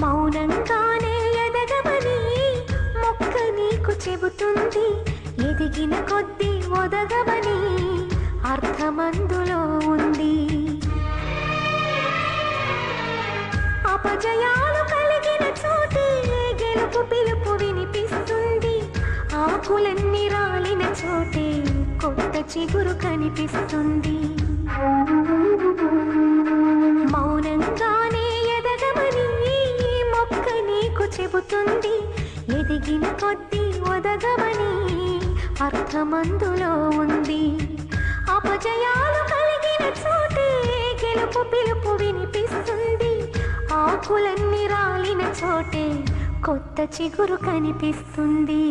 మౌనంగానే ఎదగమని మొక్క నీకు చెబుతుంది. ఎదిగిన కొద్దీ ఒదగమని అర్థమందులో ఉంది. అపజయాలు కలిగిన చోటే గెలుపు పిలుపు వినిపిస్తుంది. ఆకులన్నీ రాలిన చోటే కొత్త చిగురు కనిపిస్తుంది. మౌనంగానే ఎదగమని మొక్క నీకు చెబుతుంది. ఎదిగిన కొద్దీ ఒదగమని అర్థమందులో ఉంది. అపజయాలు కలిగిన చోటే గెలుపు పిలుపు వినిపిస్తుంది. ఆకులన్నీ రాలిన చోటే కొత్త చిగురు కనిపిస్తుంది.